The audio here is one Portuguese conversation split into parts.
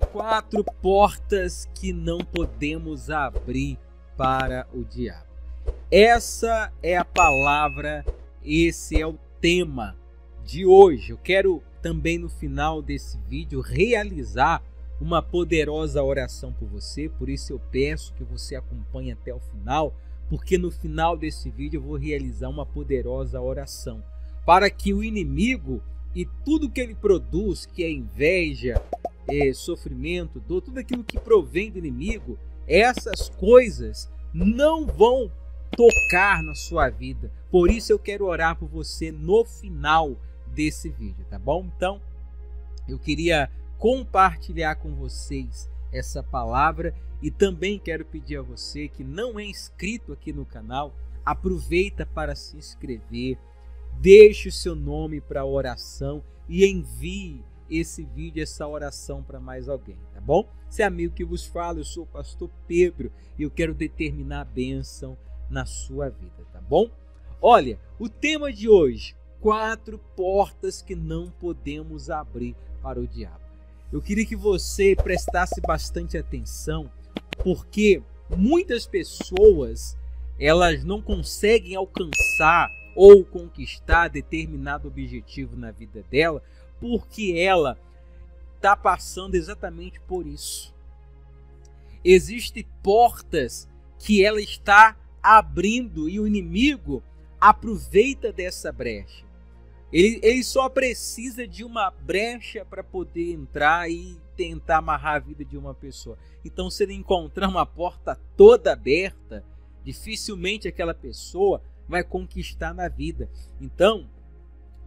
4 portas que não podemos abrir para o diabo. Essa é a palavra, esse é o tema de hoje. Eu quero também no final desse vídeo realizar uma poderosa oração por você, por isso eu peço que você acompanhe até o final, porque no final desse vídeo eu vou realizar uma poderosa oração para que o inimigo e tudo que ele produz, que é inveja, sofrimento, dor, tudo aquilo que provém do inimigo, essas coisas não vão tocar na sua vida. Por isso eu quero orar por você no final desse vídeo, tá bom? Então, eu queria compartilhar com vocês essa palavra e também quero pedir a você que não é inscrito aqui no canal, aproveita para se inscrever, deixe o seu nome para oração e envie esse vídeo, essa oração para mais alguém, tá bom? Se é amigo que vos fala, eu sou o pastor Pedro e eu quero determinar a bênção na sua vida, tá bom? Olha, o tema de hoje, 4 portas que não podemos abrir para o diabo. Eu queria que você prestasse bastante atenção, porque muitas pessoas, elas não conseguem alcançar ou conquistar determinado objetivo na vida dela, porque ela está passando exatamente por isso. Existem portas que ela está abrindo e o inimigo aproveita dessa brecha. Ele só precisa de uma brecha para poder entrar e tentar amarrar a vida de uma pessoa. Então, se ele encontrar uma porta toda aberta, dificilmente aquela pessoa vai conquistar na vida. Então,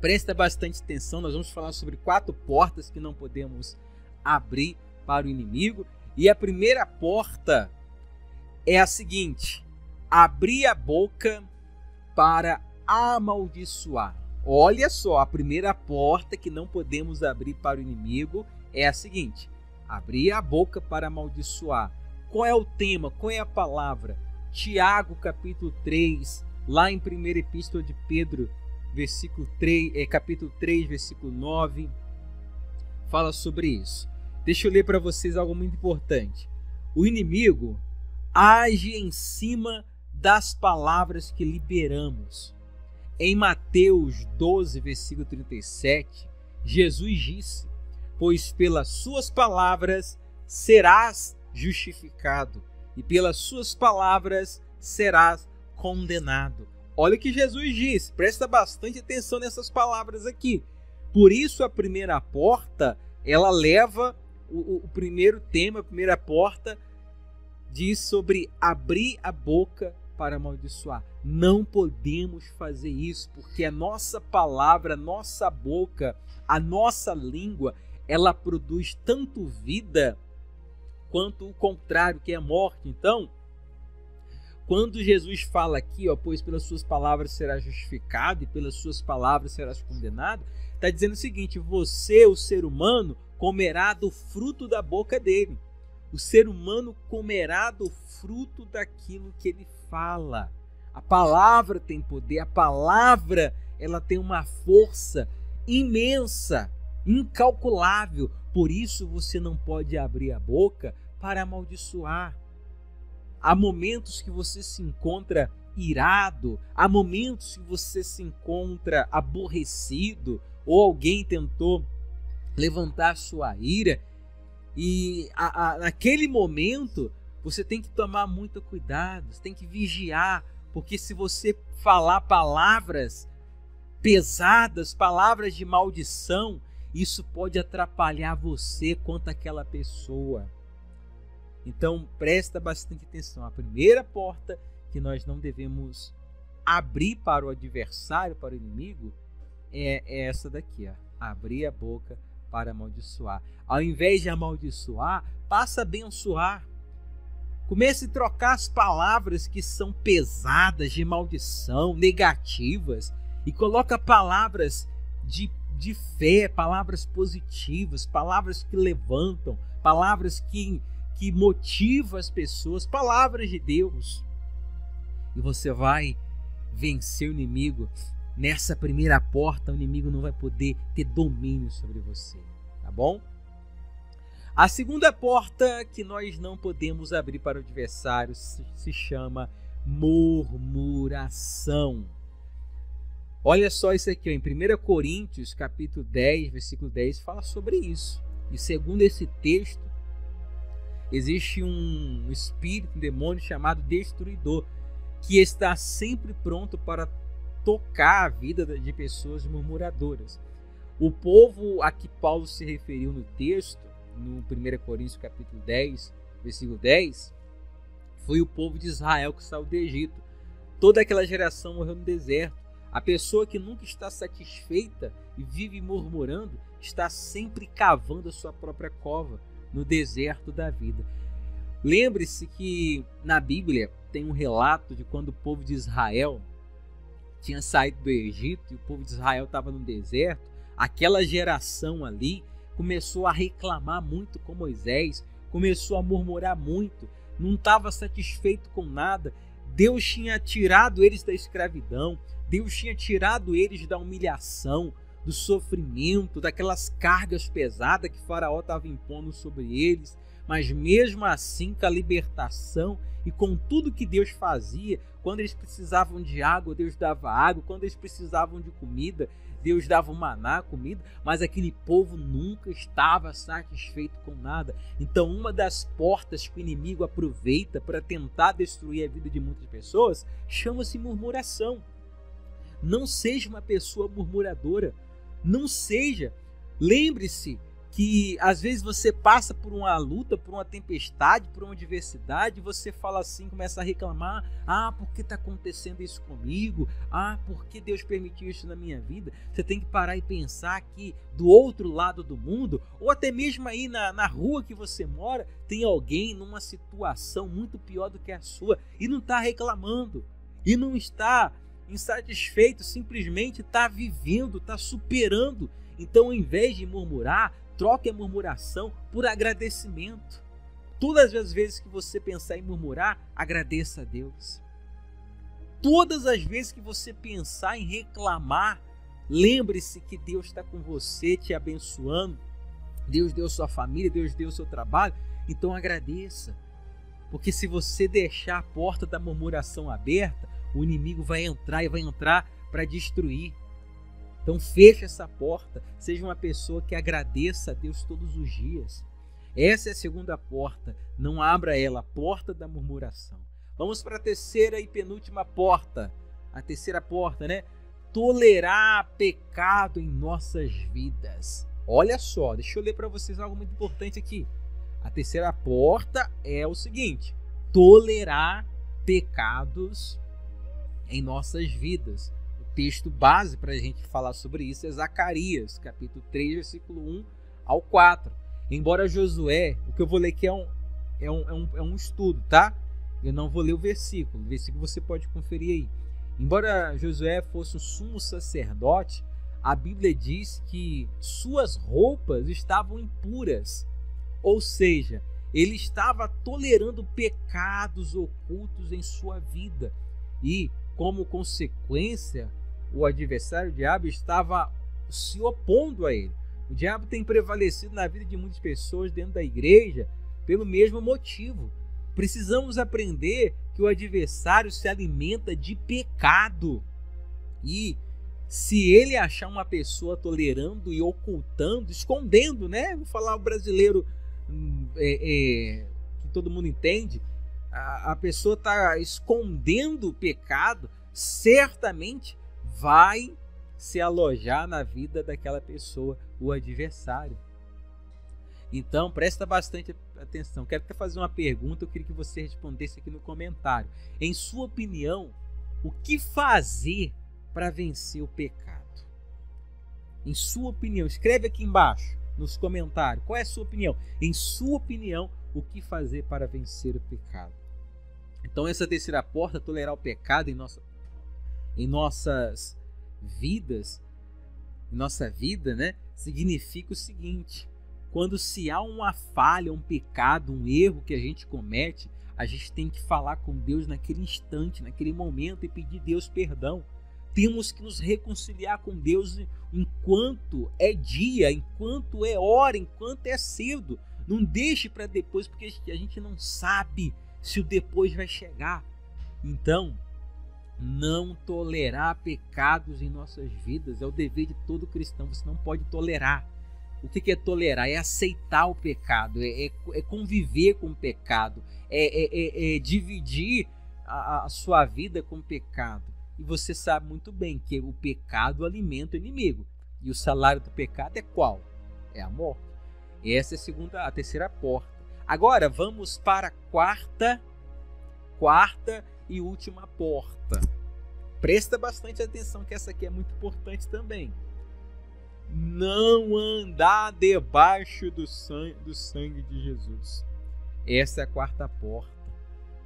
presta bastante atenção, nós vamos falar sobre 4 portas que não podemos abrir para o inimigo. E a primeira porta é a seguinte: abrir a boca para amaldiçoar. Olha só, a primeira porta que não podemos abrir para o inimigo é a seguinte: abrir a boca para amaldiçoar. Qual é o tema? Qual é a palavra? Tiago capítulo 3, lá em 1ª Epístola de Pedro, capítulo 3, versículo 9, fala sobre isso. Deixa eu ler para vocês algo muito importante. O inimigo age em cima das palavras que liberamos. Em Mateus 12, versículo 37, Jesus disse: pois pelas suas palavras serás justificado, e pelas suas palavras serás condenado. Olha o que Jesus diz, presta bastante atenção nessas palavras aqui. Por isso a primeira porta, ela leva o primeiro tema, a primeira porta diz sobre abrir a boca para amaldiçoar. Não podemos fazer isso, porque a nossa palavra, a nossa boca, a nossa língua, ela produz tanto vida quanto o contrário, que é a morte. Então, quando Jesus fala aqui, pois pelas suas palavras serás justificado e pelas suas palavras serás condenado, está dizendo o seguinte: você, o ser humano, comerá do fruto da boca dele. O ser humano comerá do fruto daquilo que ele fala. A palavra tem poder, a palavra ela tem uma força imensa, incalculável. Por isso você não pode abrir a boca para amaldiçoar. Há momentos que você se encontra irado, há momentos que você se encontra aborrecido, ou alguém tentou levantar sua ira, e naquele momento você tem que tomar muito cuidado, você tem que vigiar, porque se você falar palavras pesadas, palavras de maldição, isso pode atrapalhar você quanto àquela pessoa. Então presta bastante atenção. A primeira porta que nós não devemos abrir para o adversário, para o inimigo, é essa daqui, abrir a boca para amaldiçoar. Ao invés de amaldiçoar, passa a abençoar. Comece a trocar as palavras que são pesadas, de maldição, negativas, e coloca palavras de fé, palavras positivas, palavras que levantam, palavras que motivam as pessoas, palavras de Deus. E você vai vencer o inimigo. Nessa primeira porta, o inimigo não vai poder ter domínio sobre você, tá bom? A segunda porta que nós não podemos abrir para o adversário se chama murmuração. Olha só isso aqui, ó, em 1 Coríntios, capítulo 10, versículo 10, fala sobre isso. E segundo esse texto, existe um espírito, um demônio chamado destruidor, que está sempre pronto para tocar a vida de pessoas murmuradoras. O povo a que Paulo se referiu no texto, no 1 Coríntios capítulo 10, versículo 10, foi o povo de Israel que saiu do Egito. Toda aquela geração morreu no deserto. A pessoa que nunca está satisfeita e vive murmurando está sempre cavando a sua própria cova no deserto da vida. Lembre-se que na Bíblia tem um relato de quando o povo de Israel tinha saído do Egito e o povo de Israel estava no deserto. Aquela geração ali começou a reclamar muito com Moisés, começou a murmurar muito, não estava satisfeito com nada. Deus tinha tirado eles da escravidão, Deus tinha tirado eles da humilhação, do sofrimento, daquelas cargas pesadas que Faraó estava impondo sobre eles. Mas mesmo assim, com a libertação e com tudo que Deus fazia, quando eles precisavam de água, Deus dava água, quando eles precisavam de comida, Deus dava o maná, comida, mas aquele povo nunca estava satisfeito com nada. Então, uma das portas que o inimigo aproveita para tentar destruir a vida de muitas pessoas chama-se murmuração. Não seja uma pessoa murmuradora, não seja. Lembre-se que às vezes você passa por uma luta, por uma tempestade, por uma adversidade, você fala assim, começa a reclamar: por que está acontecendo isso comigo? Por que Deus permitiu isso na minha vida? Você tem que parar e pensar que do outro lado do mundo, ou até mesmo aí na rua que você mora, tem alguém numa situação muito pior do que a sua e não está reclamando, e não está insatisfeito, simplesmente está vivendo, está superando. Então, ao invés de murmurar, troque a murmuração por agradecimento. Todas as vezes que você pensar em murmurar, agradeça a Deus. Todas as vezes que você pensar em reclamar, lembre-se que Deus está com você, te abençoando. Deus deu sua família, Deus deu seu trabalho. Então agradeça. Porque se você deixar a porta da murmuração aberta, o inimigo vai entrar e vai entrar para destruir. Então feche essa porta, seja uma pessoa que agradeça a Deus todos os dias. Essa é a segunda porta, não abra ela, a porta da murmuração. Vamos para a terceira e penúltima porta. A terceira porta, né? Tolerar pecado em nossas vidas. Olha só, deixa eu ler para vocês algo muito importante aqui. A terceira porta é o seguinte: tolerar pecados em nossas vidas. Texto base para a gente falar sobre isso é Zacarias, capítulo 3, versículo 1 ao 4. Embora Josué, o que eu vou ler aqui é um estudo, tá? Eu não vou ler o versículo você pode conferir aí. Embora Josué fosse o sumo sacerdote, a Bíblia diz que suas roupas estavam impuras, ou seja, ele estava tolerando pecados ocultos em sua vida e, como consequência, o adversário, o diabo, estava se opondo a ele. O diabo tem prevalecido na vida de muitas pessoas dentro da igreja pelo mesmo motivo. Precisamos aprender que o adversário se alimenta de pecado. E se ele achar uma pessoa tolerando e ocultando, escondendo, né? Vou falar o brasileiro que todo mundo entende. A pessoa está escondendo o pecado, certamente vai se alojar na vida daquela pessoa, o adversário. Então, presta bastante atenção. Quero até fazer uma pergunta, eu queria que você respondesse aqui no comentário. Em sua opinião, o que fazer para vencer o pecado? Em sua opinião, escreve aqui embaixo, nos comentários, qual é a sua opinião? Em sua opinião, o que fazer para vencer o pecado? Então, essa terceira porta, tolerar o pecado em nossas vidas, em nossa vida, né, significa o seguinte: quando se há uma falha, um pecado, um erro que a gente comete, a gente tem que falar com Deus naquele instante, naquele momento, e pedir Deus perdão. Temos que nos reconciliar com Deus enquanto é dia, enquanto é hora, enquanto é cedo. Não deixe para depois, porque a gente não sabe se o depois vai chegar. Então, não tolerar pecados em nossas vidas é o dever de todo cristão. Você não pode tolerar. O que é tolerar? É aceitar o pecado, é conviver com o pecado, é dividir a sua vida com o pecado. E você sabe muito bem que o pecado alimenta o inimigo. E o salário do pecado é qual? É a morte. Essa é a terceira porta. Agora vamos para a quarta e última porta. Presta bastante atenção, que essa aqui é muito importante também. Não andar debaixo do sangue de Jesus. Essa é a quarta porta.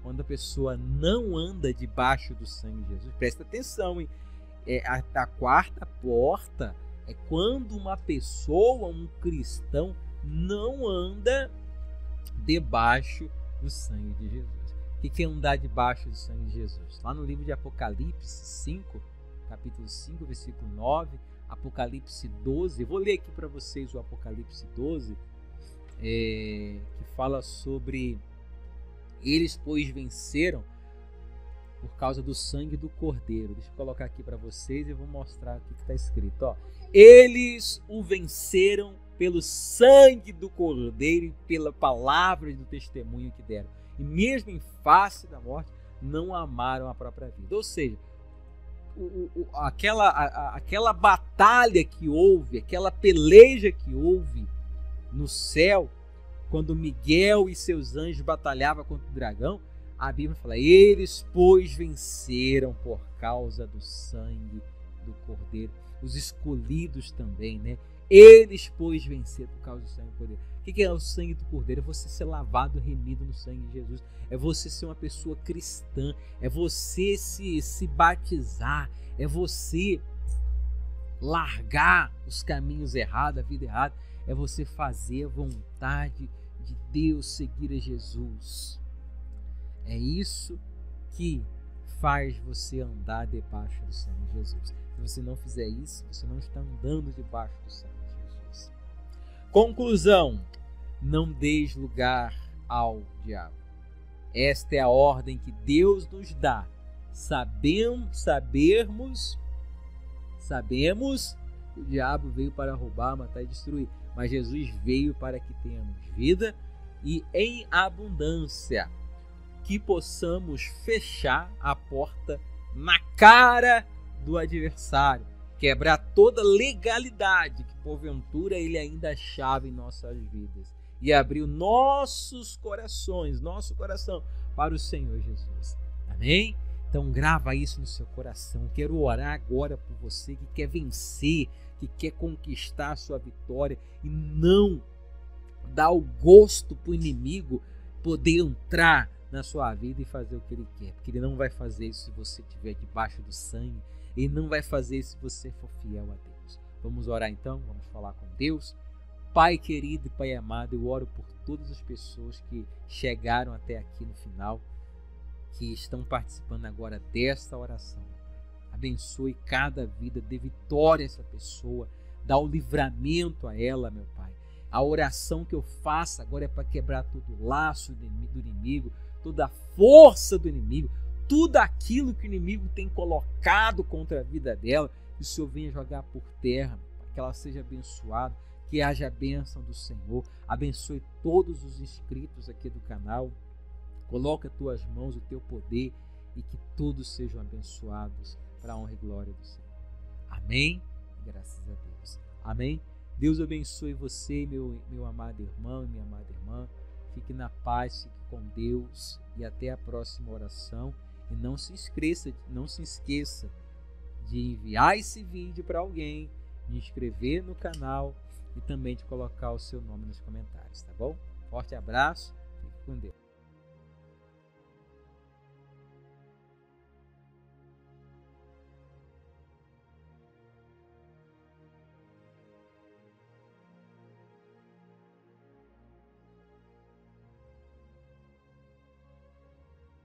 Quando a pessoa não anda debaixo do sangue de Jesus, presta atenção, hein? A quarta porta é quando uma pessoa, um cristão, não anda debaixo do sangue de Jesus. O que é andar debaixo do sangue de Jesus? Lá no livro de Apocalipse 5, capítulo 5, versículo 9, Apocalipse 12, eu vou ler aqui para vocês o Apocalipse 12, que fala sobre eles, pois, venceram por causa do sangue do Cordeiro. Deixa eu colocar aqui para vocês e vou mostrar o que está escrito. Ó. Eles o venceram pelo sangue do Cordeiro e pela palavra do testemunho que deram. E mesmo em face da morte, não amaram a própria vida. Ou seja, aquela batalha que houve, aquela peleja que houve no céu, quando Miguel e seus anjos batalhavam contra o dragão, a Bíblia fala, eles, pois, venceram por causa do sangue do Cordeiro. Os escolhidos também, né? Eles, pois, venceram por causa do sangue do Cordeiro. O que é o sangue do Cordeiro? É você ser lavado, remido no sangue de Jesus. É você ser uma pessoa cristã. É você se batizar. É você largar os caminhos errados, a vida errada. É você fazer a vontade de Deus, seguir a Jesus. É isso que faz você andar debaixo do sangue de Jesus. Se você não fizer isso, você não está andando debaixo do sangue de Jesus. Conclusão: não deis lugar ao diabo. Esta é a ordem que Deus nos dá. Sabemos que o diabo veio para roubar, matar e destruir. Mas Jesus veio para que tenhamos vida e em abundância. Que possamos fechar a porta na cara do adversário, quebrar toda legalidade que porventura ele ainda achava em nossas vidas e abrir nossos corações, nosso coração para o Senhor Jesus. Amém? Então grava isso no seu coração. Quero orar agora por você que quer vencer, que quer conquistar a sua vitória e não dar o gosto para o inimigo poder entrar na sua vida e fazer o que ele quer, porque ele não vai fazer isso se você estiver debaixo do sangue, ele não vai fazer isso se você for fiel a Deus. Vamos orar então, vamos falar com Deus. Pai querido e Pai amado, eu oro por todas as pessoas que chegaram até aqui no final, que estão participando agora desta oração. Abençoe cada vida, dê vitória a essa pessoa, dá o livramento a ela, meu Pai. A oração que eu faço agora é para quebrar todo o laço do inimigo, toda a força do inimigo, tudo aquilo que o inimigo tem colocado contra a vida dela, que o Senhor venha jogar por terra, para que ela seja abençoada, que haja a bênção do Senhor. Abençoe todos os inscritos aqui do canal, coloca as tuas mãos, o teu poder, e que todos sejam abençoados para a honra e glória do Senhor. Amém? Graças a Deus. Amém? Deus abençoe você, meu amado irmão e minha amada irmã. Fique na paz, fique com Deus e até a próxima oração. E não se esqueça de enviar esse vídeo para alguém, de inscrever no canal e também de colocar o seu nome nos comentários, tá bom? Forte abraço, fique com Deus.